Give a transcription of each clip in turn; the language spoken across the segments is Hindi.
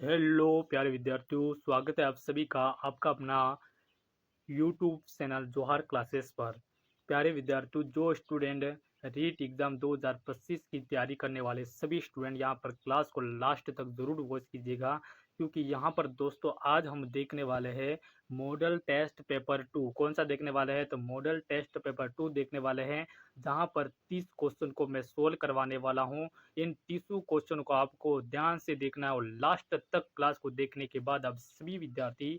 हेलो प्यारे विद्यार्थियों, स्वागत है आप सभी का आपका अपना यूट्यूब चैनल जोहार क्लासेस पर। प्यारे विद्यार्थियों, जो स्टूडेंट रीट एग्ज़ाम 2025 की तैयारी करने वाले सभी स्टूडेंट यहाँ पर क्लास को लास्ट तक ज़रूर वॉच कीजिएगा, क्योंकि यहाँ पर दोस्तों आज हम देखने वाले हैं मॉडल टेस्ट पेपर 2। कौन सा देखने वाले हैं? तो मॉडल टेस्ट पेपर 2 देखने वाले हैं, जहाँ पर 30 क्वेश्चन को मैं सोल्व करवाने वाला हूँ। इन 30 क्वेश्चन को आपको ध्यान से देखना है और लास्ट तक क्लास को देखने के बाद आप सभी विद्यार्थी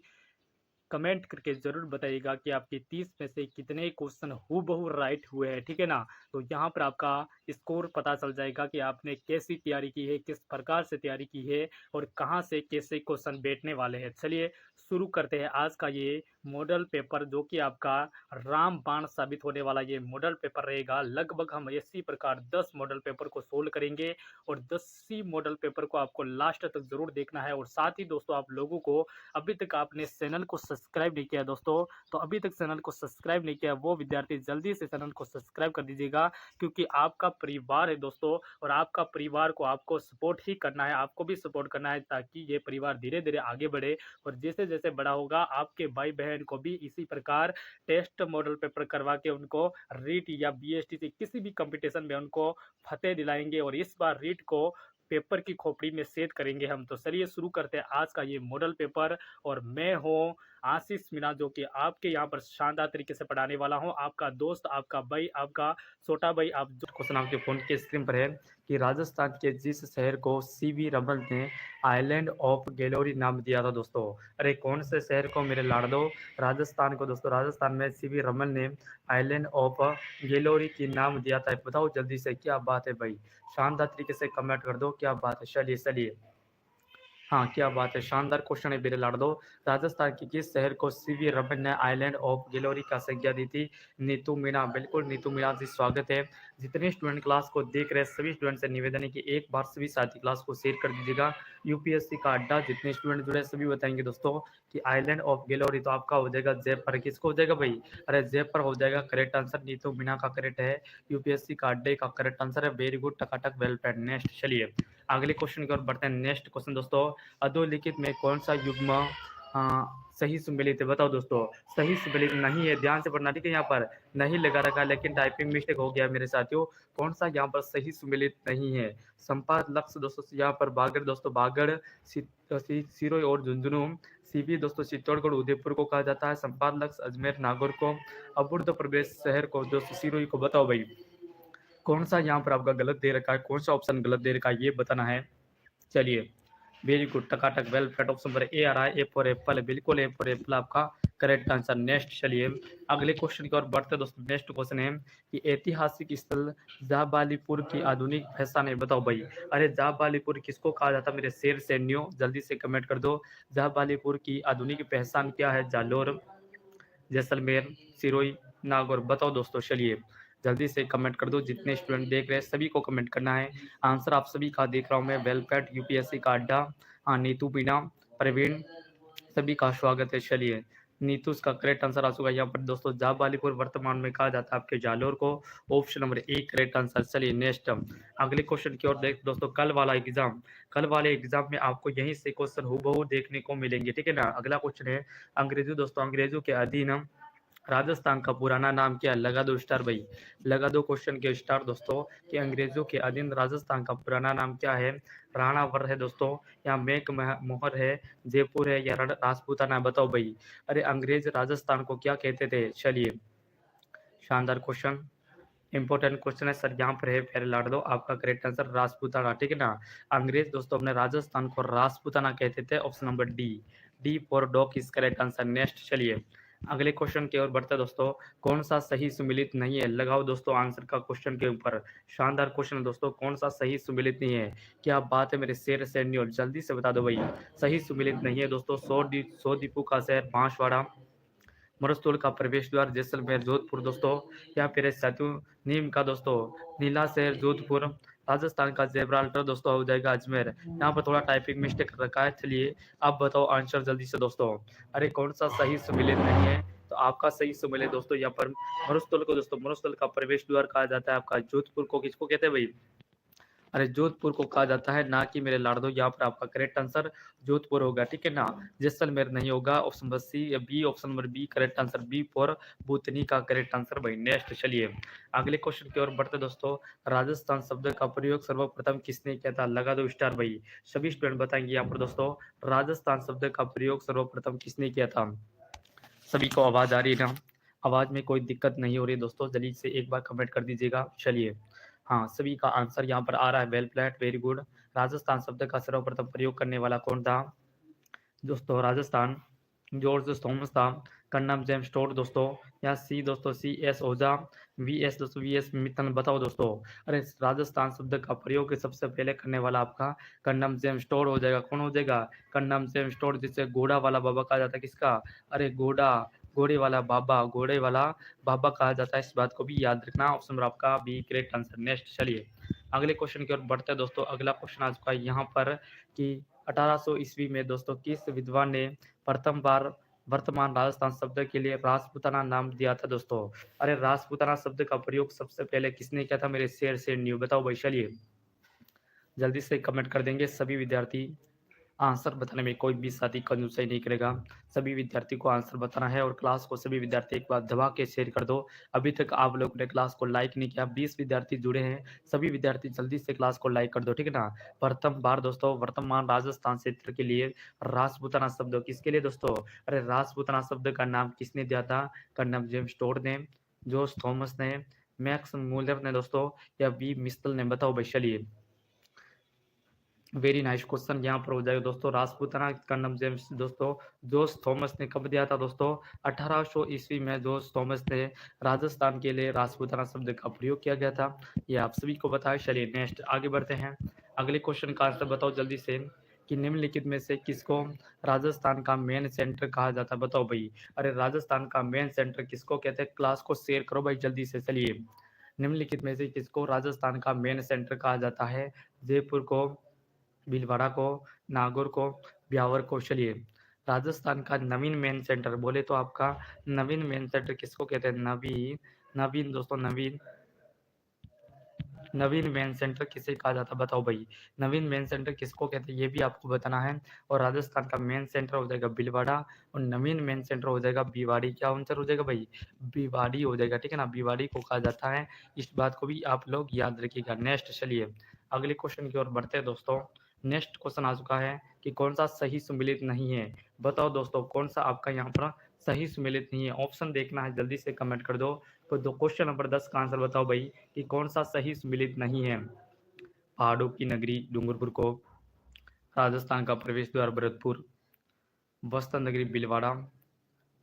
कमेंट करके ज़रूर बताइएगा कि आपके 30 में से कितने क्वेश्चन हूबहू राइट हुए हैं, ठीक है ना? तो यहाँ पर आपका स्कोर पता चल जाएगा कि आपने कैसी तैयारी की है, किस प्रकार से तैयारी की है और कहाँ से कैसे क्वेश्चन बैठने वाले हैं। चलिए शुरू करते हैं आज का ये मॉडल पेपर, जो कि आपका रामबाण साबित होने वाला ये मॉडल पेपर रहेगा। लगभग हम इसी प्रकार 10 मॉडल पेपर को सोल्व करेंगे और 10 ही मॉडल पेपर को आपको लास्ट तक ज़रूर देखना है। और साथ ही दोस्तों, आप लोगों को अभी तक आपने चैनल को सब्सक्राइब नहीं किया दोस्तों, तो अभी तक चैनल को सब्सक्राइब नहीं किया वो विद्यार्थी जल्दी से चैनल को सब्सक्राइब कर दीजिएगा, क्योंकि आपका परिवार है दोस्तों और आपका परिवार को आपको सपोर्ट ही करना है, आपको भी सपोर्ट करना है, ताकि ये परिवार धीरे धीरे आगे बढ़े और जैसे जैसे बड़ा होगा आपके भाई बहन को भी इसी प्रकार टेस्ट मॉडल पेपर करवा के उनको रीट या बीएसटी से किसी भी कंपटीशन में उनको फतेह दिलाएंगे और इस बार रीट को पेपर की खोपड़ी में सेट करेंगे हम। तो चलिए शुरू करते हैं आज का ये मॉडल पेपर। और मैं हूँ आशीष मीणा, जो कि आपके यहाँ पर शानदार तरीके से पढ़ाने वाला हूँ, आपका दोस्त, आपका भाई, आपका छोटा भाई। आप जो क्वेश्चन आपके फोन के स्क्रीन पर है कि राजस्थान के जिस शहर को सीवी रमन ने आइलैंड ऑफ गैलोरी नाम दिया था दोस्तों, अरे कौन से शहर को मेरे लाडलो? राजस्थान को दोस्तों। राजस्थान में सीवी रमन ने आइलैंड ऑफ गैलोरी की नाम दिया था। बताओ जल्दी से, क्या बात है भाई? शानदार तरीके से कमेंट कर दो, क्या बात है। चलिए चलिए, हाँ क्या बात है, शानदार क्वेश्चन है मेरे लाडलो। राजस्थान के किस शहर को सीवी रमन ने आइलैंड ऑफ ग्लोरी का संज्ञा दी थी? नीतू मीणा, बिल्कुल नीतू मीणा जी, स्वागत है। जितने स्टूडेंट क्लास को देख रहे हैं सभी स्टूडेंट से निवेदन है कि एक बार सभी साथी क्लास को शेयर कर दीजिएगा। यूपीएससी का अड्डा, जितने स्टूडेंट जुड़े सभी बताएंगे दोस्तों कि आइलैंड ऑफ ग्लोरी तो आपका हो जाएगा जयपुर। किसको हो जाएगा भाई? अरे जयपुर हो जाएगा करेक्ट आंसर, नीतू मीणा का करेक्ट है। यूपीएससी का अड्डे का करेक्ट आंसर है। वेरी गुड, टकाटक, वेल प्लान। नेक्स्ट चलिए अगले क्वेश्चन की ओर बढ़ते हैं। नेक्स्ट क्वेश्चन दोस्तों, अधोलिखित में कौन सा युग्म सही सुमेलित है? बताओ दोस्तों, सही सुमेलित नहीं है, ध्यान से पढ़ना, ठीक है? यहाँ पर नहीं लगा रखा है, लेकिन टाइपिंग मिस्टेक हो गया मेरे साथियों। कौन सा यहाँ पर सही सुमेलित नहीं है? संपाद लक्ष्य दोस्तों, यहाँ पर बागड़ दोस्तों, बागड़, सिरोही और झुंझुनू। सीबी दोस्तों चित्तौड़गढ़ उदयपुर को कहा जाता है। संपाद लक्ष्य अजमेर नागौर को। अपूर्व प्रवेश शहर को दोस्तों सिरोही को। बताओ भाई कौन सा यहाँ पर आपका गलत दे रखा है, कौन सा ऑप्शन गलत दे रखा है, ये बताना है। चलिए वेरी गुड, टकाटक, वेल प्लेट। ऑप्शन पर ए आ रहा है, ए फॉर एप्पल, बिल्कुल ए फॉर एप्पल आपका करेक्ट आंसर। नेक्स्ट चलिए अगले क्वेश्चन की ओर बढ़ते दोस्तों। नेक्स्ट क्वेश्चन है कि ऐतिहासिक स्थल जाबालीपुर की आधुनिक पहचान है। बताओ भाई, अरे जाबालीपुर किसको कहा जाता है मेरे शेर सैनियों? जल्दी से कमेंट कर दो। जाबालीपुर की आधुनिक पहचान क्या है? जालोर, जैसलमेर, सिरोही, नागौर। बताओ दोस्तों, चलिए जल्दी से कमेंट कर दो। जितने स्टूडेंट देख रहे हैं सभी को कमेंट करना है। आंसर आप सभी का देख रहा हूँ मैं। वेलफेट, यूपीएससी का अड्डा, हाँ नीतू मीणा, प्रवीण, सभी का स्वागत है। चलिए नीतू का करेक्ट आंसर आ चुका है यहाँ पर दोस्तों। जाबालीपुर वर्तमान में कहा जाता है आपके जालोर को। Option number A correct answer. चलिए नेक्स्ट अगले क्वेश्चन की ओर देख दोस्तों। कल वाले एग्जाम में आपको यहीं से क्वेश्चन हूबहू देखने को मिलेंगे, ठीक है ना? अगला क्वेश्चन है अंग्रेजों दोस्तों, अंग्रेजों के अधीन राजस्थान का पुराना नाम क्या है? लगा दो स्टार भाई, लगा दो क्वेश्चन के स्टार दोस्तों कि अंग्रेजों के अधीन राजस्थान का पुराना नाम क्या है? राणावर है दोस्तों, या मेक मोहर है, जयपुर है, या राजपूताना है? बताओ भाई, अरे अंग्रेज राजस्थान को क्या कहते थे? चलिए शानदार क्वेश्चन, इंपॉर्टेंट क्वेश्चन है सर। यहाँ पर है प्यारे लाडलो, आपका करेक्ट आंसर राजपूताना, ठीक है ना? अंग्रेज दोस्तों अपने राजस्थान को राजपूताना कहते थे। Option number D, D for dog is correct answer. Next चलिए अगले क्वेश्चन की ओर बढ़ते दोस्तों। कौन सा सही सुमिलित नहीं है? लगाओ दोस्तों आंसर का क्वेश्चन के ऊपर। शानदार क्वेश्चन है दोस्तों, कौन सा सही सुमिलित नहीं है? क्या बात है मेरे शेर सैनियों, जल्दी से बता दो भाई। सही सुमिलित नहीं है दोस्तों। सौ दीपू का शहर बांसवाड़ा, मरुस्थल का प्रवेश द्वार जैसलमेर जोधपुर दोस्तों, या फिर साथियों नीम का दोस्तों नीला शहर जोधपुर, राजस्थान का जयब्राल्टर दोस्तों हो जाएगा अजमेर। यहाँ पर थोड़ा टाइपिंग मिस्टेक रखा है। चलिए आप बताओ आंसर जल्दी से दोस्तों। अरे कौन सा सही सुमेलित नहीं है? तो आपका सही सुमेलित दोस्तों यहाँ पर मरुस्थल को दोस्तों, मरुस्थल का प्रवेश द्वार कहा जाता है आपका। जोधपुर को किसको कहते हैं भाई? अरे जोधपुर को कहा जाता है, ना कि मेरे लाडो। यहाँ पर आपका करेक्ट आंसर जोधपुर होगा, ठीक है ना। जैसलमेर नहीं होगा। ऑप्शन नंबर सी या B, option number B correct answer, B for बुतनी का करेक्ट आंसर भाई। नेक्स्ट चलिए अगले क्वेश्चन की ओर बढ़ते दोस्तों। राजस्थान शब्द का प्रयोग सर्वप्रथम किसने किया था? लगा दो स्टार भाई। सभी स्टूडेंट बताएंगे यहाँ पर दोस्तों, राजस्थान शब्द का प्रयोग सर्वप्रथम किसने किया था? सभी को आवाज आ रही है ना? आवाज में कोई दिक्कत नहीं हो रही दोस्तों, जल्दी से एक बार कमेंट कर दीजिएगा। चलिए हाँ, सभी का आंसर यहाँ पर आ रहा है। Well plate, very good. Rajasthan शब्द का सर्वप्रथम प्रयोग करने वाला कौन था दोस्तों? राजस्थान जॉर्ज थॉमस था। कन्नम जेम्स टोड दोस्तों, या सी दोस्तों सी एस ओझा, वी एस दोस्तों वी एस मित्तल। बताओ दोस्तों। अरे राजस्थान शब्द का प्रयोग सबसे पहले करने वाला आपका कन्नम जेम्स टोड हो जाएगा। कौन हो जाएगा? कन्नम जेम्स टोड, जिसे घोड़ा वाला बाबा कहा जाता है। किसका? अरे घोड़ा, घोड़े वाला बाबा, घोड़े वाला बाबा कहा जाता है। इस बात को भी याद रखना। ऑप्शन नंबर आपका बी करेक्ट आंसर। नेक्स्ट चलिए अगले क्वेश्चन की ओर बढ़ते हैं दोस्तों। अगला क्वेश्चन आ चुका है यहाँ पर कि 1800 ईस्वी में दोस्तों किस विद्वान ने प्रथम बार वर्तमान राजस्थान शब्द के लिए राजपूताना नाम दिया था दोस्तों? अरे राजपूताना शब्द का प्रयोग सबसे पहले किसने किया था मेरे शेर से न्यू? बताओ भाई। चलिए जल्दी से कमेंट कर देंगे सभी विद्यार्थी। आंसर बताने में कोई भी साथी कंजूसाई नहीं करेगा। सभी विद्यार्थी को आंसर बताना है और क्लास को सभी विद्यार्थी एक बार दबा के शेयर कर दो। अभी तक आप लोगों ने क्लास को लाइक नहीं किया। 20 विद्यार्थी जुड़े हैं। सभी विद्यार्थी जल्दी से क्लास को लाइक कर दो, ठीक है ना। प्रथम बार दोस्तों वर्तमान राजस्थान क्षेत्र के लिए राजपूताना शब्द किसके लिए दोस्तों? अरे राजपूताना शब्द का नाम किसने दिया था? कर्नल जेम्स टोड ने, जोस थॉमस ने, मैक्स मूलर ने दोस्तों, या बी मिस्तल ने? बताओ भाई। चलिए वेरी नाइस क्वेश्चन यहाँ पर हो जाएगा दोस्तों। राजपूताना का नाम जेम्स दोस्तों जोस थॉमस ने कब दिया था दोस्तों? 1800 ईस्वी में जोस थॉमस ने राजस्थान के लिए राजपूताना शब्द का प्रयोग किया गया था। ये आप सभी को बताया। चलिए नेक्स्ट आगे बढ़ते हैं। अगले क्वेश्चन का आंसर बताओ जल्दी से कि निम्नलिखित में से किसको राजस्थान का मेन सेंटर कहा जाता है? बताओ भाई। अरे राजस्थान का मेन सेंटर किसको कहते हैं? क्लास को शेयर करो भाई जल्दी से। चलिए निम्नलिखित में से किसको राजस्थान का मेन सेंटर कहा जाता है? जयपुर को, भीलवाड़ा को, नागौर को, ब्यावर को? चलिए राजस्थान का नवीन मेन सेंटर बोले तो आपका नवीन मेन सेंटर किसको कहते हैं? नवीन, नवीन दोस्तों, नवीन, नवीन मेन सेंटर किसे कहा जाता है? बताओ भाई। नवीन मेन सेंटर किसको कहते हैं ये भी आपको बताना है। और राजस्थान का मेन सेंटर हो जाएगा भीलवाड़ा और नवीन मेन सेंटर हो जाएगा भिवाड़ी। क्या आंसर हो जाएगा भाई? भिवाड़ी हो जाएगा, ठीक है ना। भिवाड़ी को कहा जाता है। इस बात को भी आप लोग याद रखिएगा। नेक्स्ट चलिए अगले क्वेश्चन की ओर बढ़ते हैं दोस्तों। नेक्स्ट क्वेश्चन आ चुका है कि कौन सा सही सुमेलित नहीं है? बताओ दोस्तों कौन सा आपका यहाँ पर सही सुमेलित नहीं है? ऑप्शन देखना है, जल्दी से कमेंट कर दो। तो दो क्वेश्चन नंबर 10 का आंसर बताओ भाई कि कौन सा सही सुमेलित नहीं है? पहाड़ों की नगरी डूंगरपुर को, राजस्थान का प्रवेश द्वार भरतपुर, वस्त्र नगरी भीलवाड़ा,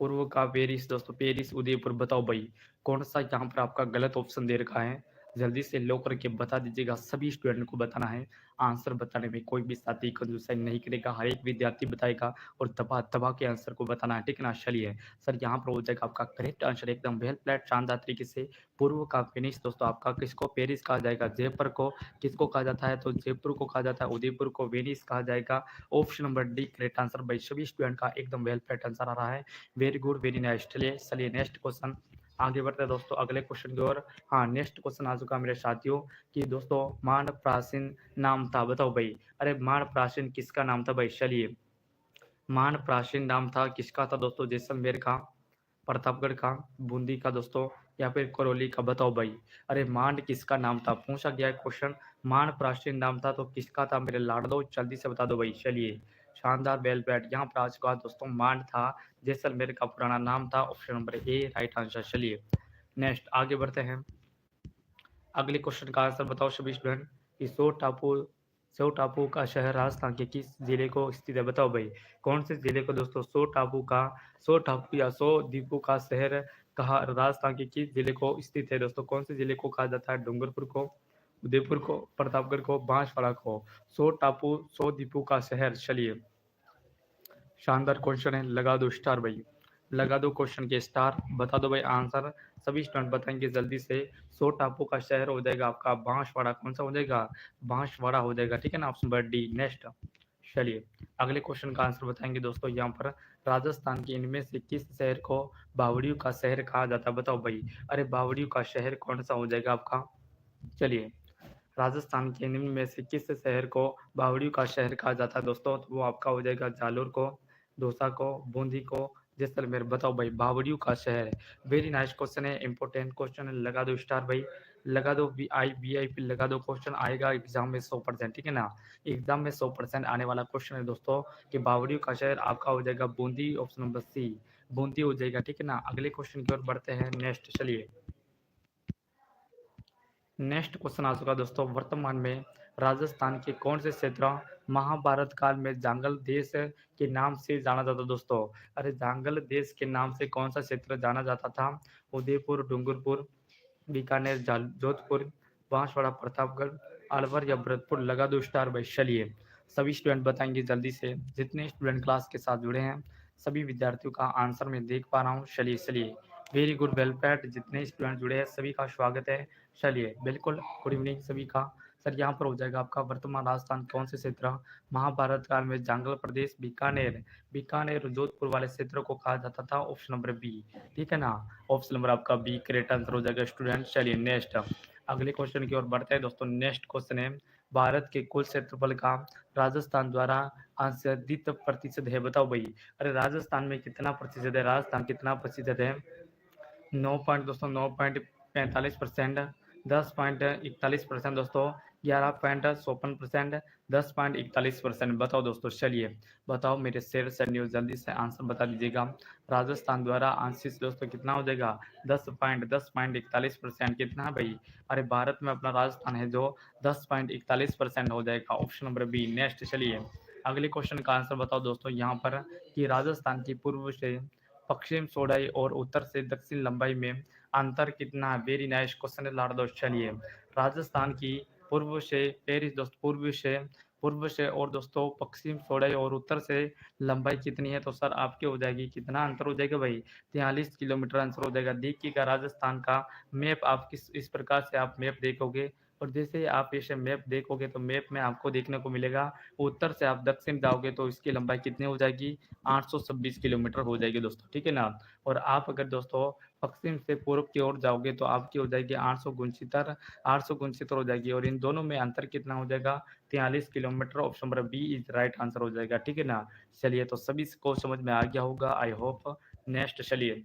पूर्व का पेरिस दोस्तों, पेरिस उदयपुर। बताओ भाई कौन सा यहाँ पर आपका गलत ऑप्शन दे रखा है? जल्दी से लो करके बता दीजिएगा। सभी स्टूडेंट को बताना है। आंसर बताने में कोई भी साथी कंजूसाई नहीं करेगा। हर एक विद्यार्थी बताएगा और दबा दबा के आंसर को बताना है, ठीक है ना। चलिए सर यहाँ पर हो जाएगा आपका करेक्ट आंसर एकदम वेल प्लेट शानदार तरीके से। पूर्व का फिनिश दोस्तों आपका किसको पेरिस कहा जाएगा? जयपुर को किसको कहा जाता है? तो जयपुर को कहा जाता है। उदयपुर को वेनिस कहा जाएगा। Option number D correct answer भाई। सभी स्टूडेंट का एकदम वेल प्लेट आंसर आ रहा है। Very good, very nice. चलिए नेक्स्ट क्वेश्चन आगे बढ़ते हैं दोस्तों अगले क्वेश्चन की ओर। हाँ नेक्स्ट क्वेश्चन आ चुका मेरे साथियों कि दोस्तों मांड प्राचीन नाम था। बताओ भाई। अरे मांड प्राचीन किसका नाम था भाई? चलिए मांड प्राचीन नाम था किसका था दोस्तों? जैसलमेर का, प्रतापगढ़ का, बूंदी का दोस्तों, या फिर करौली का? बताओ भाई। अरे मांड किसका नाम था पूछा गया है क्वेश्चन। मांड प्राचीन नाम था तो किसका था मेरे लाडलो? जल्दी से बता दो भाई। चलिए शानदार बेल बैट यहाँ पर आज का दोस्तों मांड था। जैसलमेर का पुराना नाम था। Option number A right answer. चलिए नेक्स्ट आगे बढ़ते हैं। अगले क्वेश्चन का आंसर बताओ सभी स्टूडेंट कि सो टापू का शहर राजस्थान के किस जिले को स्थित है? बताओ भाई कौन से जिले को दोस्तों सो टापू या सो द्वीपों का शहर कहा राजस्थान के किस जिले को स्थित है दोस्तों? कौन से जिले को कहा जाता है? डूंगरपुर को, उदयपुर को, प्रतापगढ़ को, बांसवाड़ा को? सो टापू सो द्वीपों का शहर। चलिए शानदार क्वेश्चन है, लगा दो स्टार भाई। लगा दो क्वेश्चन के स्टार। बता दो भाई आंसर। सभी स्टूडेंट बताएंगे जल्दी से। सो टापू का शहर हो जाएगा आपका बांसवाड़ा। कौन सा हो जाएगा? बांसवाड़ा हो जाएगा, ठीक है ना। Option number D. नेक्स्ट चलिए अगले क्वेश्चन का आंसर बताएंगे दोस्तों यहाँ पर। राजस्थान के इनमें से किस शहर को बावड़ियों का शहर कहा जाता है? बताओ भाई। अरे बावड़ियों का शहर कौन सा हो जाएगा आपका? चलिए राजस्थान के निम्न में से किस शहर को बावड़ियों का शहर कहा जाता है दोस्तों? तो वो आपका हो जाएगा जालोर को, दौसा को, बूंदी को, जैसलमेर। बताओ भाई बावड़ियों का शहर। वेरी नाइस क्वेश्चन है, इंपॉर्टेंट क्वेश्चन है, लगा दो स्टार भाई, लगा दो वीआईपी लगा दो, क्वेश्चन आएगा एग्जाम में 100%, ठीक है ना? एग्जाम में 100% आने वाला क्वेश्चन है दोस्तों कि बावड़ियों का शहर आपका हो जाएगा Bundi, option number C, Bundi हो जाएगा, ठीक है ना? अगले क्वेश्चन की ओर बढ़ते हैं, नेक्स्ट चलिए। नेक्स्ट क्वेश्चन आ चुका दोस्तों, वर्तमान में राजस्थान के कौन से क्षेत्र महाभारत काल में जांगल देश के नाम से जाना जाता दोस्तों? अरे जांगल देश के नाम से कौन सा क्षेत्र जाना जाता था? उदयपुर, डूंगरपुर, बीकानेर, जोधपुर, बांसवाड़ा, प्रतापगढ़, अलवर या भरतपुर? लगा दो स्टार भाई। चलिए सभी स्टूडेंट बताएंगे जल्दी से, जितने स्टूडेंट क्लास के साथ जुड़े हैं सभी विद्यार्थियों का आंसर मैं देख पा रहा हूँ। चलिए चलिए, वेरी गुड, वेल पैड, जितने स्टूडेंट जुड़े हैं सभी का स्वागत है। चलिए बिल्कुल, गुड इवनिंग सभी का। सर यहाँ पर हो जाएगा आपका वर्तमान राजस्थान कौन से क्षेत्र महाभारत काल में जांगल प्रदेश, बीकानेर, बीकानेर जोधपुर वाले क्षेत्रों को कहा जाता था? ऑप्शन नंबर बी, ठीक है ना? ऑप्शन नंबर आपका बी करेक्ट आंसर हो जाएगा स्टूडेंट। चलिए नेक्स्ट, अगले क्वेश्चन की ओर बढ़ते हैं दोस्तों। नेक्स्ट क्वेश्चन है, भारत के कुल क्षेत्रफल का राजस्थान द्वारा आच्छादित प्रतिशत है? बताओ भाई। अरे राजस्थान में कितना प्रतिशत है, राजस्थान कितना प्रतिशत है? 9 पॉइंट दोस्तों, 9.45%, 10.41% दोस्तों, 11.54%, 10.41%। बताओ दोस्तों, चलिए बताओ मेरे शेर से न्यूज, जल्दी से आंसर बता दीजिएगा। राजस्थान द्वारा आंशित दोस्तों कितना हो जाएगा? 10.41%। कितना है भाई? अरे भारत में अपना राजस्थान है जो 10.41% हो जाएगा, ऑप्शन नंबर बी। नेक्स्ट चलिए, अगले क्वेश्चन का आंसर बताओ दोस्तों यहाँ पर कि राजस्थान की पूर्व से पश्चिम चौड़ाई और उत्तर से दक्षिण लंबाई में अंतर कितना है? वेरी नाइस क्वेश्चन है लाड़ दोस्त। चलिए राजस्थान की पूर्व से पेरिस दोस्त, पूर्व से और दोस्तों पश्चिम चौड़ाई और उत्तर से लंबाई कितनी है? तो सर आपके हो जाएगी, कितना अंतर हो जाएगा भाई? 43 किलोमीटर आंसर हो जाएगा। देखिएगा राजस्थान का मैप, आप किस इस प्रकार से आप मैप देखोगे और जैसे ही आप ऐसे मैप देखोगे तो मैप में आपको देखने को मिलेगा उत्तर से आप दक्षिण जाओगे तो इसकी लंबाई कितनी हो जाएगी? 826 किलोमीटर हो जाएगी दोस्तों, ठीक है ना? और आप अगर दोस्तों पश्चिम से पूर्व की ओर जाओगे तो आपकी हो जाएगी 869 हो जाएगी, और इन दोनों में अंतर कितना हो जाएगा? 43 kilometre. Option number B is right answer हो जाएगा, ठीक है ना? चलिए तो सभी को समझ में आ गया होगा, आई होप। नेक्स्ट चलिए,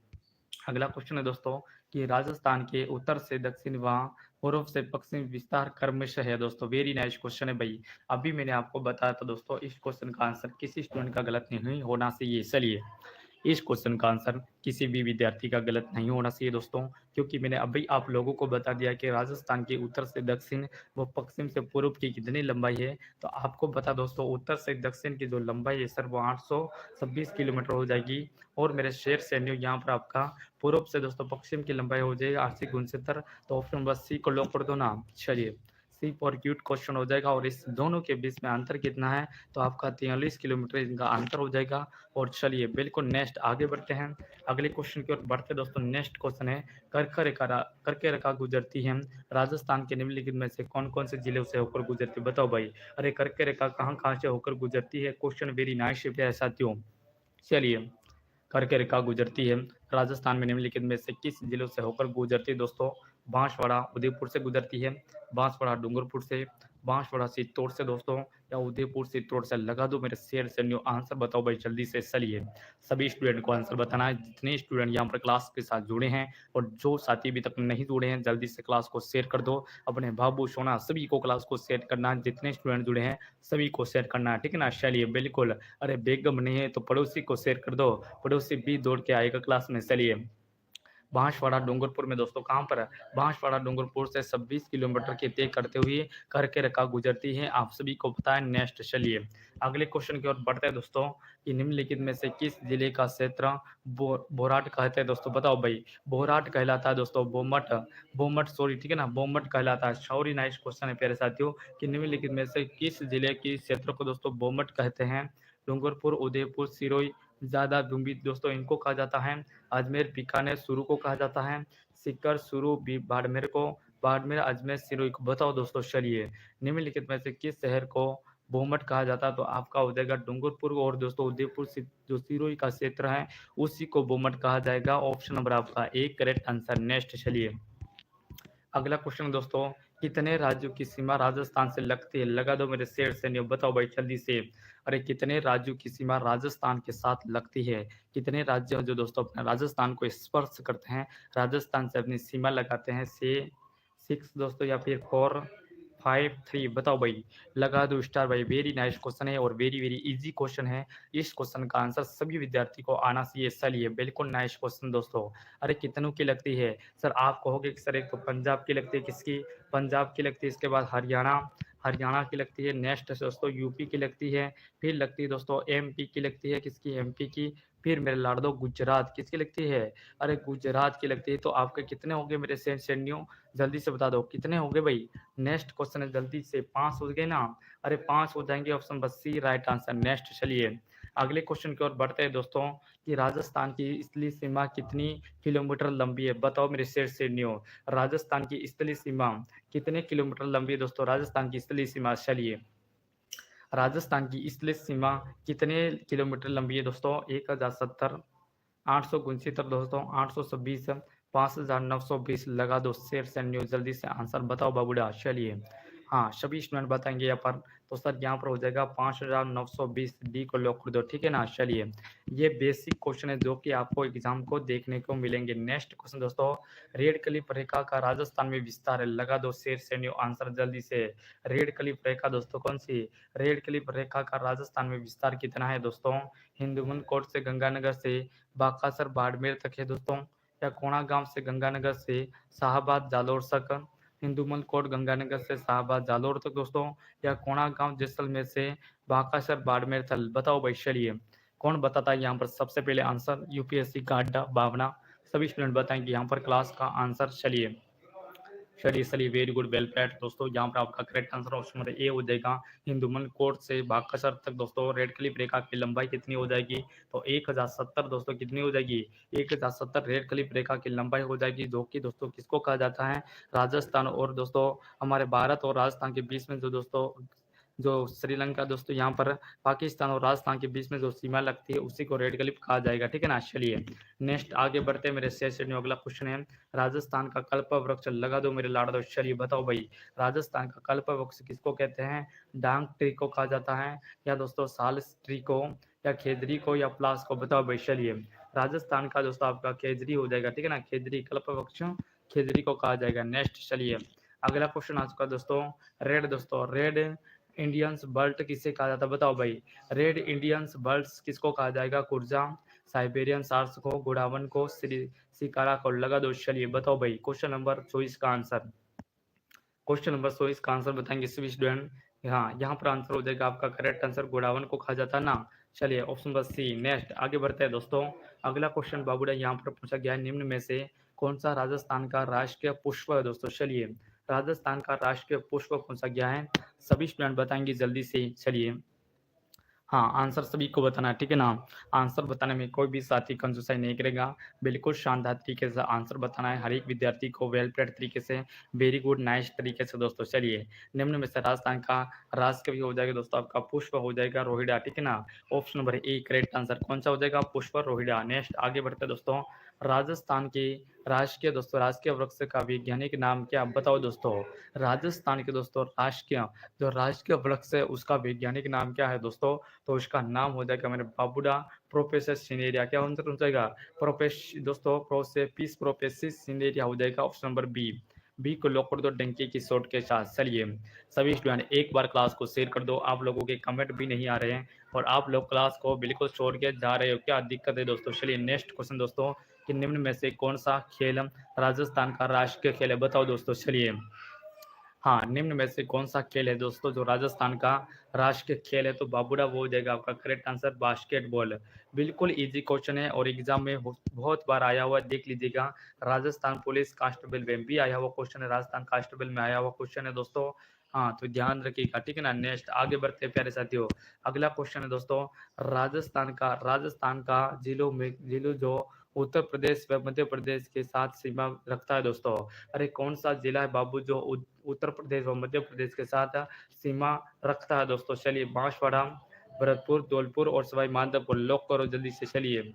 अगला क्वेश्चन है दोस्तों कि राजस्थान के उत्तर से दक्षिण व पूर्व से पश्चिम विस्तार क्रमशः है दोस्तों। वेरी नाइस क्वेश्चन है भाई। अभी मैंने आपको बताया था दोस्तों, इस क्वेश्चन का आंसर किसी स्टूडेंट का गलत नहीं होना चाहिए। चलिए इस क्वेश्चन का आंसर किसी भी विद्यार्थी का गलत नहीं होना चाहिए दोस्तों, क्योंकि मैंने अभी आप लोगों को बता दिया कि राजस्थान के उत्तर से दक्षिण व पश्चिम से पूर्व की कितनी लंबाई है। तो आपको बता दोस्तों, उत्तर से दक्षिण की जो लंबाई है सर वो 826 किलोमीटर हो जाएगी। और मेरे शेर सैन्य यहाँ पर आपका पूर्व से दोस्तों पश्चिम की लंबाई हो जाएगी 869। तो ऑप्शन नंबर सी को लॉक कर दो ना। चलिए सी फॉर क्यूट क्वेश्चन हो जाएगा, और इस दोनों के बीच में अंतर कितना है? तो आपका 43 किलोमीटर इनका अंतर हो जाएगा। और चलिए बिल्कुल नेक्स्ट आगे बढ़ते हैं, अगले क्वेश्चन की ओर बढ़ते दोस्तों। नेक्स्ट क्वेश्चन है, करके रेखा गुजरती है राजस्थान के निम्नलिखित में से कौन कौन से जिलों से होकर गुजरती है? बताओ भाई। अरे करके रेखा कहाँ कहाँ से होकर गुजरती है? क्वेश्चन वेरी नाइस है साथियों। चलिए करके रेखा गुजरती है राजस्थान में निम्नलिखित में से किस जिलों से होकर गुजरती है दोस्तों? बांसवाड़ा उदयपुर से गुजरती है, बांसवाड़ा डूंगरपुर से, बांसवाड़ा चित्तौड़ से दोस्तों, या उदयपुर चित्तौड़ से? लगा दो मेरे शेयर से न्यू आंसर बताओ भाई जल्दी से। चलिए सभी स्टूडेंट को आंसर बताना है, जितने स्टूडेंट यहाँ पर क्लास के साथ जुड़े हैं, और जो साथी अभी तक नहीं जुड़े हैं जल्दी से क्लास को शेयर कर दो। अपने बाबू सोना सभी को क्लास को शेयर करना है, जितने स्टूडेंट जुड़े हैं सभी को शेयर करना है, ठीक है ना? चलिए बिल्कुल, अरे बेगम नहीं है तो पड़ोसी को शेयर कर दो, पड़ोसी भी दौड़ के आएगा क्लास में। चलिए बांसवाड़ा डूंगरपुर में दोस्तों कहाँ पर है? बांसवाड़ा डूंगरपुर से 26 किलोमीटर की तय करते हुए करके रेखा गुजरती है, आप सभी को पता है। नेक्स्ट चलिए अगले क्वेश्चन की ओर बढ़ते हैं दोस्तों कि निम्नलिखित में से किस जिले का क्षेत्र बोराट कहते हैं दोस्तों? बताओ भाई। बोराट कहलाता है दोस्तों, बोमट, बोमट सॉरी, ठीक है ना, बोमट कहलाता है। सॉरी नाइस क्वेश्चन है प्यारे साथियों कि निम्नलिखित में से किस जिले की क्षेत्र को दोस्तों बोमट कहते हैं? डूंगरपुर, उदयपुर, सिरोही, ज्यादा डूंगी दोस्तों इनको कहा जाता है। अजमेर, बीकानेर, सुरू को कहा जाता है। सीकर, सुरू, बाड़मेर को, बाड़मेर, अजमेर, सिरोही को? बताओ दोस्तों। चलिए निम्नलिखित में से किस शहर को बोमट कहा जाता है? तो आपका हो जाएगा डूंगरपुर, और दोस्तों उदयपुर जो सिरोही का क्षेत्र है उसी को बोमट कहा जाएगा। ऑप्शन नंबर आपका एक करेक्ट आंसर। नेक्स्ट चलिए अगला क्वेश्चन दोस्तों कितने राज्यों की सीमा राजस्थान से लगती है? लगा दो मेरे शेर सैनियों, बताओ भाई जल्दी से। अरे कितने राज्यों की सीमा राजस्थान के साथ लगती है? कितने राज्य हैं जो दोस्तों अपने राजस्थान को स्पर्श करते हैं, राजस्थान से अपनी सीमा लगाते हैं? से 6 दोस्तों या फिर 4, 5, 3 बताओ भाई। लगा दो स्टार भाई, वेरी नाइस क्वेश्चन है और वेरी वेरी ईज़ी क्वेश्चन है। इस क्वेश्चन का आंसर सभी विद्यार्थी को आना चाहिए। चलिए बिल्कुल नाइस क्वेश्चन दोस्तों। अरे कितनों की लगती है? सर आप कहोगे कि सर एक तो पंजाब की लगती है, किसकी? पंजाब की लगती है, इसके बाद हरियाणा, हरियाणा की लगती है, नेक्स्ट दोस्तों यूपी की लगती है, फिर लगती है दोस्तों एमपी की लगती है, किसकी? एमपी की, फिर मेरे लाड़ दो गुजरात, किसकी लगती है? अरे गुजरात की लगती है। तो आपके कितने होंगे मेरे सैनियों? जल्दी से बता दो कितने होंगे भाई? नेक्स्ट क्वेश्चन है जल्दी से, 5 हो गए ना? अरे 5 हो जाएंगे, ऑप्शन बस सी राइट आंसर। नेक्स्ट चलिए अगले क्वेश्चन की ओर बढ़ते हैं दोस्तों कि राजस्थान की स्थलीय सीमा कितनी किलोमीटर लंबी है? बताओ मेरे सैनियों, राजस्थान की स्थलीय सीमा कितने किलोमीटर लंबी है दोस्तों? राजस्थान की स्थलीय सीमा चलिए, राजस्थान की स्थलीय सीमा कितने किलोमीटर लंबी है दोस्तों? 1070, 869 दोस्तों, 826, 5920 लगा दो शेर सैनियों, जल्दी से आंसर बताओ बाबूडा। चलिए हाँ, सभी स्टूडेंट बताएंगे यहाँ पर। तो सर यहाँ पर हो जाएगा 5920, डी को लॉक कर दो, ठीक है ना? चलिए ये बेसिक क्वेश्चन है जो कि आपको एग्जाम को देखने को मिलेंगे। नेक्स्ट क्वेश्चन दोस्तों, रेड क्लिफ रेखा का राजस्थान में विस्तार है? लगा दो शेर सैनियों आंसर जल्दी से। रेड क्लिफ रेखा दोस्तों कौन सी? रेड क्लिफ रेखा का राजस्थान में विस्तार कितना है दोस्तों? हिंदुमन कोट से गंगानगर से बाकासर बाड़मेर तक है दोस्तों, या कोणागांव से गंगानगर से शाहबाद जालोर तक, हिंदुमल कोट गंगानगर से शाहबाद जालोर तक दोस्तों, या कोणागांव जैसलमेर से बाकासर बाड़मेर तक? बताओ भाई चलिए कौन बताता है यहाँ पर सबसे पहले आंसर? यूपीएससी का अड्डा भावना, सभी स्टूडेंट बताएंगे यहाँ पर क्लास का आंसर। चलिए चलिए वेरी गुड, वेल प्लेड दोस्तों। यहाँ पर आपका correct answer option number A हो जाएगा। हिंदुमन कोट से बागकसर तक दोस्तों रेड क्लिफ रेखा की लंबाई कितनी हो जाएगी? तो 1070 दोस्तों कितनी हो जाएगी? 1070 रेड क्लिफ रेखा की लंबाई हो जाएगी, जो कि दोस्तों किसको कहा जाता है? राजस्थान और दोस्तों हमारे भारत और राजस्थान के बीच में जो दोस्तों जो श्रीलंका दोस्तों यहाँ पर पाकिस्तान और राजस्थान के बीच में जो सीमा लगती है उसी को रेड क्लिफ कहा जाएगा, ठीक है ना? चलिए नेक्स्ट आगे बढ़ते हैं मेरे सेशन में। अगला क्वेश्चन है, राजस्थान का कल्प वृक्ष लगा दो मेरे लाड़ दो। चलिए बताओ भाई, राजस्थान का कल्प वृक्ष किसको कहते हैं? डांग ट्री को कहा जाता है, या दोस्तों साल ट्री को, या खेजरी को, या प्लास को? बताओ भाई चलिए। राजस्थान का दोस्तों आपका खेजरी हो जाएगा, ठीक है ना? खेजरी कल्प वृक्ष खेजरी को कहा जाएगा। नेक्स्ट चलिए अगला क्वेश्चन आ चुका दोस्तों, रेड दोस्तों, रेड इंडियंस बल्ट किसे कहा जाता है? बताओ भाई, रेड इंडियंस बल्ट किसको कहा जाएगा? कुर्जा, साइबेरियन सार्स को, गोडावन को, सिकारा को? लगा दो। चलिए बताओ भाई क्वेश्चन नंबर 24 का आंसर। क्वेश्चन नंबर 24 का आंसर बताएंगे सभी स्टूडेंट। हाँ यहाँ पर आंसर हो जाएगा आपका करेक्ट आंसर, गोडावन को कहा जाता है ना। चलिए ऑप्शन नंबर सी। नेक्स्ट आगे बढ़ते हैं दोस्तों। अगला क्वेश्चन बाबूडा यहाँ पर पूछा गया है, निम्न में से कौन सा राजस्थान का राष्ट्रीय पुष्प है दोस्तों? चलिए राजस्थान का राष्ट्रीय पुष्प कौन सा गया है? सभी स्टूडेंट बताएंगे जल्दी से। चलिए हाँ, आंसर सभी को बताना है, ठीक है ना? आंसर बताने में कोई भी साथी कंजूसाई नहीं करेगा, बिल्कुल शानदार तरीके से आंसर बताना है हर एक विद्यार्थी को, वेल प्लेड तरीके से, वेरी गुड नाइस तरीके से दोस्तों। चलिए निम्न में से राजस्थान का राष्ट्र कवि हो जाएगा दोस्तों आपका पुष्प हो जाएगा रोहिड़ा, ठीक है ना? Option number A correct answer कौन सा हो जाएगा? पुष्प रोहिड़ा। नेक्स्ट आगे बढ़ते हैं दोस्तों, राजस्थान के राजकीय दोस्तों राजकीय वृक्ष का वैज्ञानिक नाम क्या? बताओ दोस्तों, राजस्थान के दोस्तों राजकीय जो राजकीय वृक्ष है उसका वैज्ञानिक नाम क्या है दोस्तों? तो उसका नाम हो जाएगा मेरे बाबूडा प्रोपेसर सिनेरिया। क्या आंसर हो जाएगा? दोस्तों प्रोसेपिस प्रोपेसिस सिनेरिया हो जाएगा ऑप्शन नंबर बी। बी को लॉक कर दो डंकी की शॉट के साथ। चलिए सभी स्टूडेंट एक बार क्लास को शेयर कर दो, आप लोगों के कमेंट भी नहीं आ रहे हैं और आप लोग क्लास को बिल्कुल छोड़ के जा रहे हो, क्या दिक्कत है दोस्तों? चलिए नेक्स्ट क्वेश्चन दोस्तों, कि निम्न में से कौन सा खेल राजस्थान का राष्ट्रीय खेल है? बताओ दोस्तों। चलिए हाँ, निम्न में से कौन सा खेल है दोस्तों जो राजस्थान का राष्ट्रीय खेल है? तो बाबूडा वो हो जाएगा आपका करेक्ट आंसर बास्केटबॉल। बिल्कुल इजी क्वेश्चन है और एग्जाम में बहुत बार आया हुआ, देख लीजिएगा। राजस्थान पुलिस कांस्टेबल में भी आया हुआ क्वेश्चन है, राजस्थान कांस्टेबल में आया हुआ क्वेश्चन है दोस्तों। हाँ तो ध्यान रखिएगा, ठीक है ना? नेक्स्ट आगे बढ़ते हैं प्यारे साथियों। अगला क्वेश्चन है दोस्तों, राजस्थान का जिलों जो उत्तर प्रदेश व मध्य प्रदेश के साथ सीमा रखता है दोस्तों। अरे कौन सा जिला है बाबू जो उत्तर प्रदेश और मध्य प्रदेश के साथ सीमा रखता है दोस्तों? चलिए बांसवाड़ा, भरतपुर, धौलपुर और सवाई माधोपुर, लॉक करो जल्दी से। चलिए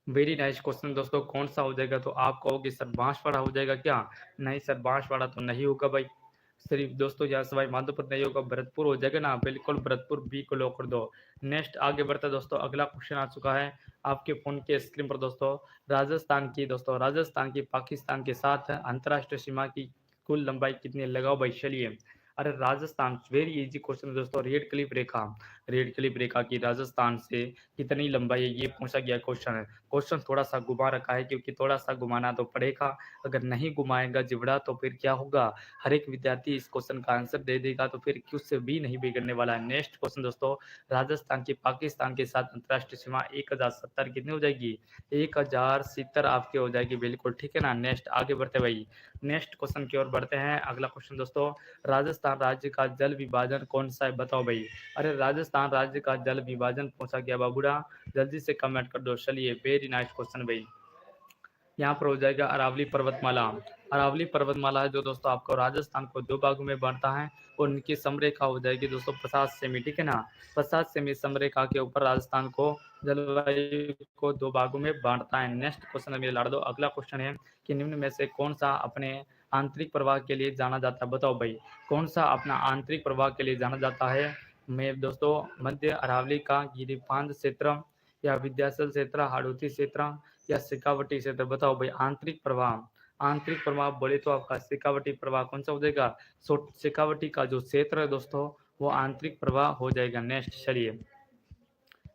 वेरी नाइस क्वेश्चन दोस्तों, कौन सा हो जाएगा? तो आप कहोगे सर बांसवाड़ा हो जाएगा क्या? नहीं सर बांसवाड़ा तो नहीं होगा भाई, सिर्फ दोस्तों यहाँ सवाई माधोपुर नहीं होगा, भरतपुर हो जाएगा ना, बिल्कुल भरतपुर बी को लॉक कर दो। नेक्स्ट आगे बढ़ते हैं दोस्तों, अगला क्वेश्चन आ चुका है आपके फोन के स्क्रीन पर दोस्तों। राजस्थान की पाकिस्तान के साथ अंतरराष्ट्रीय सीमा की कुल लंबाई कितनी है? लगाओ भाई, चलिए। अरे राजस्थान, वेरी इजी क्वेश्चन है दोस्तों। रेड क्लिप रेखा की राजस्थान से कितनी लंबाई है, ये पूछा गया क्वेश्चन है। क्वेश्चन थोड़ा सा घुमा रखा है, क्योंकि थोड़ा सा घुमाना तो पड़ेगा। अगर नहीं घुमाएगा जिबड़ा तो फिर क्या होगा, हर एक विद्यार्थी इस क्वेश्चन का आंसर दे देगा, तो फिर कुछ भी नहीं बिगड़ने वाला है। नेक्स्ट क्वेश्चन दोस्तों, राजस्थान की पाकिस्तान के साथ अंतरराष्ट्रीय सीमा 1070 कितनी हो जाएगी? 1070 आपकी हो जाएगी, बिल्कुल ठीक है ना। नेक्स्ट आगे बढ़ते भाई, नेक्स्ट क्वेश्चन की ओर बढ़ते हैं। अगला क्वेश्चन दोस्तों, राजस्थान राज्य का जल विभाजन कौन सा है, बताओ भाई। अरे राजस्थान राज्य का जल विभाजन पूछा गया बाबूड़ा, जल्दी से कमेंट कर दो। चलिए, वेरी नाइस क्वेश्चन भाई। यहाँ पर हो जाएगा अरावली पर्वतमाला। अरावली पर्वतमाला है जो दोस्तों आपको राजस्थान को दो भागों में बांटता है, और उनकी समरेखा हो जाएगी दोस्तों 50 सेमी, ठीक है ना। 50 सेमी समरेखा के ऊपर राजस्थान को जलवायु को दो भागों में बांटता है। नेक्स्ट क्वेश्चन है मेरे लाड़ो, अगला क्वेश्चन है कि निम्न में से कौन सा अपने आंतरिक प्रवाह के लिए जाना जाता है, बताओ भाई। कौन सा अपना आंतरिक प्रवाह के लिए जाना जाता है? मैं दोस्तों, मध्य अरावली का गिरिबांध क्षेत्र, या विद्याचल क्षेत्र, हाड़ौती क्षेत्र, या शेखावटी क्षेत्र, बताओ भाई। आंतरिक प्रवाह बोले तो आपका शेखावटी प्रवाह कौन सा हो जाएगा? शेखावटी का जो क्षेत्र है दोस्तों, वो आंतरिक प्रवाह हो जाएगा। नेक्स्ट चलिए,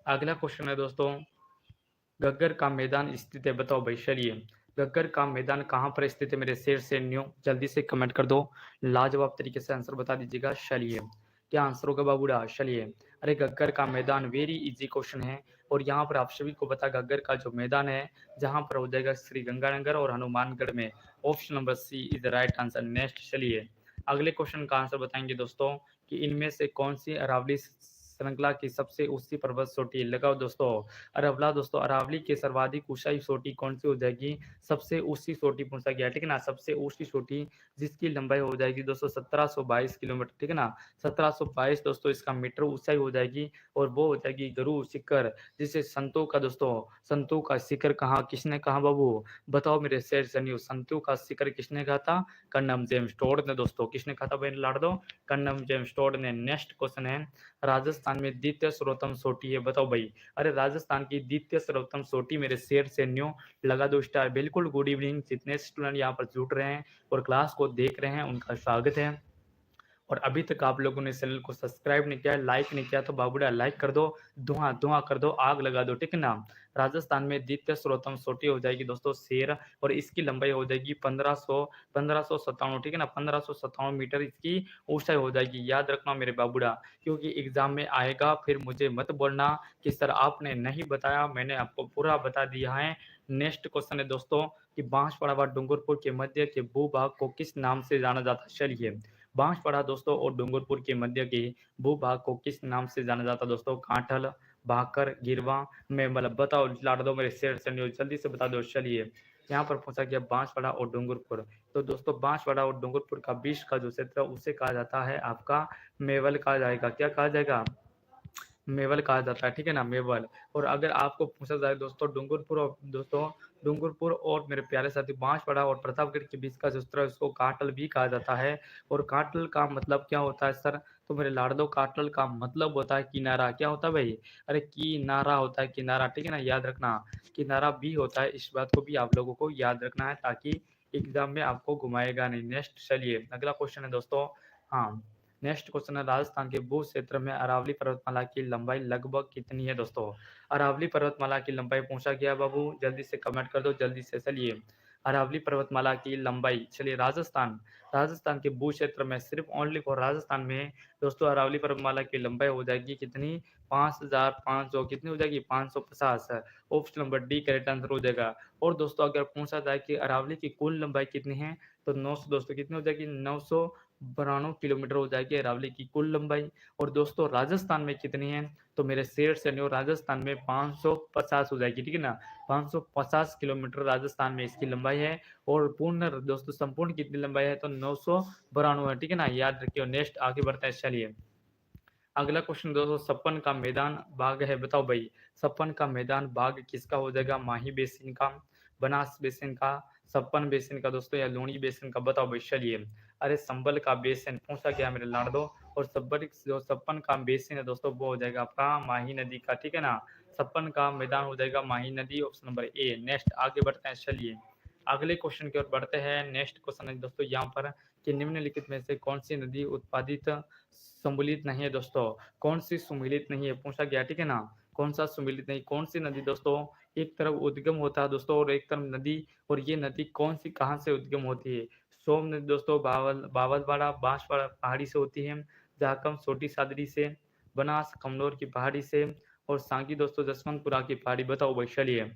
अगला क्वेश्चन है दोस्तों, गग्गर का मैदान स्थित है, बताओ भाई। चलिए, गग्गर का मैदान कहाँ पर स्थित है मेरे शेर से न्यू, जल्दी से कमेंट कर दो, लाजवाब तरीके से आंसर बता दीजिएगा। चलिए, क्या आंसर होगा बाबूड़ा? चलिए, अरे गग्गर का मैदान, वेरी इजी क्वेश्चन है, और यहाँ पर आप सभी को पता, गग्गर का जो मैदान है जहाँ पर हो जाएगा श्री गंगानगर और हनुमानगढ़ में। Option number C is the right answer. Next चलिए, अगले क्वेश्चन का आंसर बताएंगे दोस्तों कि इनमें से कौन सी अरावली श्रृंखला की सबसे ऊंची पर्वत चोटी है? लगाओ दोस्तों, अरवला दोस्तों, अरावली की सर्वाधिक ऊंचाई चोटी कौन सी हो जाएगी? सबसे ऊंची चोटी पूछा गया, ठीक है ना। सबसे ऊंची चोटी जिसकी लंबाई हो जाएगी दोस्तों 1722 किलोमीटर, ठीक है ना। 1722 दोस्तों इसका मीटर ऊंचाई हो जाएगी, और वो हो जाएगी गरु शिखर, जिसे संतों का दोस्तों, संतों का शिखर कहा, किसने कहा बाबू? बताओ मेरे शेर सनियो, संतों का शिखर किसने कहा था? कर्नल जेम्स टोड ने दोस्तों। किसने कहा था भाई लाड़ दो? कर्नल जेम्स टोड ने। नेक्स्ट क्वेश्चन है, राजस्थान में द्वितीय सर्वोत्तम चोटी है, बताओ भाई। अरे राजस्थान की द्वितीय सर्वोत्तम चोटी मेरे शेर से न्यू, लगा दो स्टार। बिल्कुल, गुड इवनिंग, जितने स्टूडेंट यहाँ पर जुड़ रहे हैं और क्लास को देख रहे हैं उनका स्वागत है। और अभी तक आप लोगों ने चैनल को सब्सक्राइब नहीं किया, लाइक नहीं किया, तो बाबूड़ा लाइक कर दो, धुआं धुआं कर दो, आग लगा दो, ठीक है ना। राजस्थान में द्वितीय सर्वोत्तम चोटी हो जाएगी दोस्तों शेर, और इसकी लंबाई हो जाएगी 1597, ठीक है ना। 1597 मीटर इसकी ऊंचाई हो जाएगी। याद रखना मेरे बाबूड़ा, क्योंकि एग्जाम में आएगा, फिर मुझे मत बोलना कि सर आपने नहीं बताया, मैंने आपको पूरा बता दिया है। नेक्स्ट क्वेश्चन है दोस्तों कि बांसवाड़ा व डूंगरपुर के मध्य के भूभाग को किस नाम से जाना जाता है? चलिए, बांसवाड़ा दोस्तों और डूंगरपुर के मध्य के भूभाग को किस नाम से जाना जाता है दोस्तों? कांठल, भाकर, गिरवा, मेमल, बताओ लाड़ दो मेरे शेर से न्यूज, जल्दी से बता दो। चलिए, यहाँ पर पूछा गया बांसवाड़ा और डूंगरपुर, तो दोस्तों बांसवाड़ा और डूंगरपुर का बीच का जो क्षेत्र है उसे कहा जाता है आपका मेवल कहा जाएगा। क्या कहा जाएगा? मेवल कहा जाता है, ठीक है ना, मेवल। और अगर आपको पूछा जाए दोस्तों डूंगरपुर और मेरे प्यारे साथी बांसवाड़ा और प्रतापगढ़ के बीच का जो क्षेत्र है उसको काटल भी कहा जाता है। और काटल का मतलब क्या होता है सर? तो मेरे लाडलो, काटल का मतलब होता है किनारा। क्या होता है भाई? अरे किनारा होता है, किनारा, ठीक है ना, याद रखना। किनारा भी होता है, इस बात को भी आप लोगों को याद रखना है, ताकि एग्जाम में आपको घुमाएगा नहीं। नेक्स्ट चलिए, अगला क्वेश्चन है दोस्तों। हाँ, नेक्स्ट क्वेश्चन है, राजस्थान के भू क्षेत्र में अरावली पर्वतमाला की लंबाई लगभग कितनी है दोस्तों? अरावली पर्वतमाला की लंबाई पूछा गया बाबू, जल्दी से कमेंट कर दो, जल्दी से। चलिए, अरावली पर्वतमाला की लंबाई, चलिए राजस्थान के भू क्षेत्र में, सिर्फ ओनली फॉर राजस्थान में दोस्तों अरावली पर्वतमाला की लंबाई हो जाएगी कितनी? 5500, कितनी हो जाएगी? 550 है। Option number D correct answer हो जाएगा। और दोस्तों अगर पूछा जाए कि अरावली की कुल लंबाई कितनी है, तो 900 दोस्तों, कितनी हो जाएगी? 992 किलोमीटर हो जाएगी अरावली की कुल लंबाई। और दोस्तों राजस्थान में कितनी है? तो मेरे शेर से न्यू, राजस्थान में 550 हो जाएगी, ठीक है ना। 550 किलोमीटर राजस्थान में इसकी लंबाई है। और पूर्ण दोस्तों संपूर्ण कितनी लंबाई है? तो 992 है, ठीक है ना, याद रखियो। नेक्स्ट आगे बढ़ता है, चलिए। अगला क्वेश्चन दोस्तों, सपन का मैदान बाग है, बताओ भाई। सपन का मैदान बाग किसका हो जाएगा? माही बेसिन का, बनास बेसिन का, सपन बेसिन का दोस्तों, या लूणी बेसिन का, बताओ भाई। चलिए, अरे संभल का बेसिन पूछा गया मेरे लाडो। और सब्बर जो सपन का बेसिन है दोस्तों वो हो जाएगा आपका माही नदी का, ठीक है ना। सपन का मैदान हो जाएगा माही नदी, ऑप्शन नंबर ए। नेक्स्ट आगे बढ़ते हैं, चलिए अगले क्वेश्चन की ओर बढ़ते हैं। नेक्स्ट क्वेश्चन है दोस्तों यहाँ पर कि निम्नलिखित में से कौन सी नदी उत्पादित सम्मिलित नहीं है दोस्तों। कौन सी सम्मिलित नहीं है पूछा गया, ठीक है ना। कौन सा सम्मिलित नहीं, कौन सी नदी दोस्तों एक तरफ उद्गम होता है दोस्तों और एक तरफ नदी, और ये नदी कौन सी कहाँ से उद्गम होती है। सोम नदी दोस्तों बावलवाड़ा बांसवाड़ा पहाड़ी से होती है। जाकम छोटी सादरी से, बनास कमनौर की पहाड़ी से, और सांगी दोस्तों जसवंतपुरा की पहाड़ी। बताओ भाई चलिए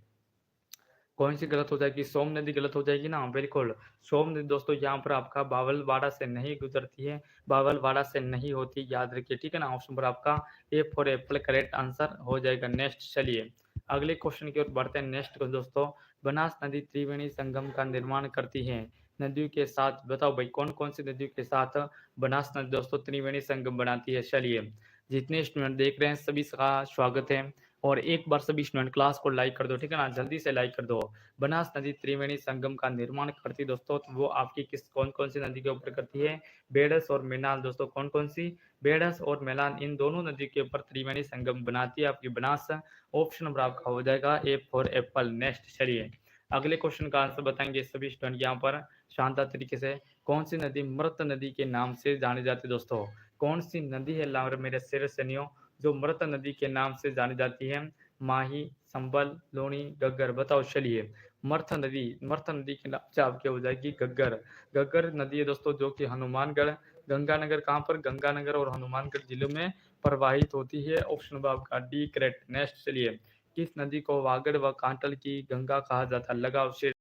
कौन सी गलत हो जाएगी। सोम नदी गलत हो जाएगी ना, बिल्कुल। सोम नदी दोस्तों यहाँ पर आपका बावलवाड़ा से नहीं गुजरती है, बावलवाड़ा से नहीं होती, याद रखिए, ठीक है ना। ऑप्शन पर आपका A for Apple correct answer हो जाएगा। नेक्स्ट चलिए अगले क्वेश्चन की ओर बढ़ते हैं। नेक्स्ट दोस्तों बनास नदी त्रिवेणी संगम का निर्माण करती है नदियों के साथ। बताओ भाई कौन कौन सी नदियों के साथ बनास नदी दोस्तों त्रिवेणी संगम बनाती है। चलिए जितने स्टूडेंट देख रहे हैं सभी का स्वागत है, और एक बार सभी स्टूडेंट क्लास को लाइक कर दो, ठीक है ना, जल्दी से लाइक कर दो। बनास नदी त्रिवेणी संगम का निर्माण करती है दोस्तों, तो वो आपकी किस कौन कौन सी नदी के ऊपर करती है। बेडस और मेनाल दोस्तों, कौन कौन सी, बेडस और मेलान, इन दोनों नदी के ऊपर त्रिवेणी संगम बनाती है आपकी बनास। ऑप्शन नंबर आपका हो जाएगा ए फॉर एप्पल। नेक्स्ट चलिए अगले क्वेश्चन का आंसर बताएंगे सभी स्टूडेंट यहाँ पर शानदार तरीके से। कौन सी नदी मृत नदी के नाम से जानी जाती है दोस्तों। कौन सी नदी है मेरे शेर सैनियों जो मृत नदी के नाम से जानी जाती है। माही, संबल, लूणी, गग्गर। बताओ चलिए मर्थ नदी के नाम से आपके हो जाएगी गग्गर। गग्गर नदी है दोस्तों जो कि हनुमानगढ़, गंगानगर, कहाँ पर, गंगानगर और हनुमानगढ़ जिलों में प्रवाहित होती है। ऑप्शन नंबर आपका डी करेक्ट। नेक्स्ट चलिए किस नदी को वागड़ व कांटल की गंगा कहा जाता है। लगाओ शेर